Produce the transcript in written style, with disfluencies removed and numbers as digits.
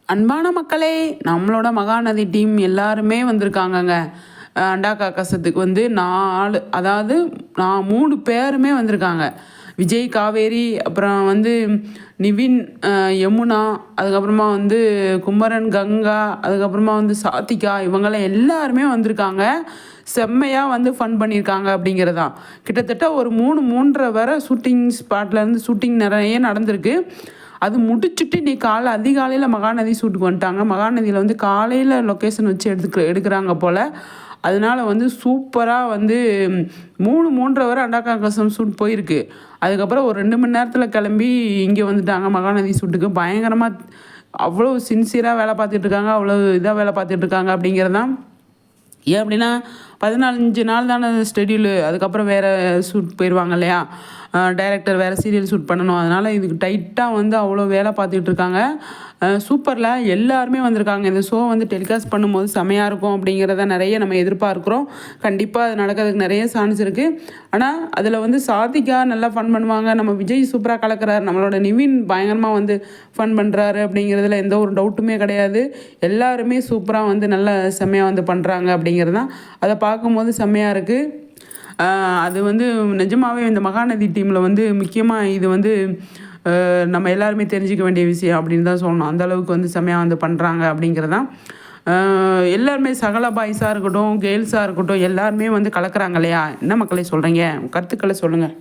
அன்பான மக்களே, நம்மளோட மகாநதி டீம் எல்லாருமே வந்திருக்காங்கங்க. அண்டா காக்கசத்துக்கு வந்து 4 அதாவது 3 பேருமே வந்திருக்காங்க. விஜய், காவேரி, அப்புறம் வந்து நிவின், யமுனா, அதுக்கப்புறமா வந்து குமரன், கங்கா, அதுக்கப்புறமா வந்து சாத்திகா, இவங்கெல்லாம் எல்லாருமே வந்திருக்காங்க. செம்மையா வந்து ஃபன் பண்ணியிருக்காங்க அப்படிங்கிறது தான். கிட்டத்தட்ட ஒரு 3 வரை ஷூட்டிங் ஸ்பாட்லேருந்து ஷூட்டிங் நிறைய நடந்திருக்கு. அது முடிச்சுட்டு இன்னைக்கு அதிகாலையில் மகாநதி ஷூட்டுக்கு வந்துட்டாங்க. மகாநதியில் வந்து காலையில் லொக்கேஷன் வச்சு எடுக்கிறாங்க போல். அதனால வந்து சூப்பராக வந்து 3 வரை அண்டாக்காக்கசம் ஷூட் போயிருக்கு. அதுக்கப்புறம் ஒரு 2 மணி நேரத்தில் கிளம்பி இங்கே வந்துட்டாங்க மகாநதி ஷூட்டுக்கு. பயங்கரமாக அவ்வளோ சின்சியராக வேலை பார்த்துட்ருக்காங்க, அவ்வளோ இதாக வேலை பார்த்துட்ருக்காங்க அப்படிங்கிறது தான். ஏன் அப்படின்னா 15 நாள் தானே ஷெட்யூலு. அதுக்கப்புறம் வேறு ஷூட் போயிடுவாங்க இல்லையா, டைரக்டர் வேறு சீரியல் ஷூட் பண்ணணும். அதனால் இதுக்கு டைட்டாக வந்து அவ்வளோ வேலை பார்த்துக்கிட்டு இருக்காங்க. சூப்பரில் எல்லாருமே வந்திருக்காங்க. இந்த ஷோ வந்து டெலிகாஸ்ட் பண்ணும்போது செமையாக இருக்கும் அப்படிங்கிறத நிறைய நம்ம எதிர்பார்க்குறோம். கண்டிப்பாக அது நடக்கிறதுக்கு நிறைய சான்ஸ் இருக்குது. ஆனால் அதில் வந்து சாதிகா நல்லா ஃபன் பண்ணுவாங்க. நம்ம விஜய் சூப்பராக கலக்கிறார். நம்மளோட நிவின் பயங்கரமாக வந்து ஃபன் பண்ணுறாரு அப்படிங்கிறதுல எந்த ஒரு டவுட்டுமே கிடையாது. எல்லாருமே சூப்பராக வந்து நல்லா செம்மையாக வந்து பண்ணுறாங்க அப்படிங்கிறது தான். அதை பார்க்கும்போது செம்மையாக இருக்குது. அது வந்து நிஜமாகவே இந்த மகாநதி டீமில் வந்து முக்கியமாக இது வந்து நம்ம எல்லாருமே தெரிஞ்சிக்க வேண்டிய விஷயம் அப்படின்னு தான் சொல்லணும். அந்தளவுக்கு வந்து செம்மையாக வந்து பண்ணுறாங்க அப்படிங்கிறது தான். எல்லாருமே சகல பாய்ஸாக இருக்கட்டும், கேர்ள்ஸாக இருக்கட்டும், எல்லாருமே வந்து கலக்கிறாங்க இல்லையா. என்ன மக்களே சொல்கிறீங்க? கருத்துக்களை சொல்லுங்கள்.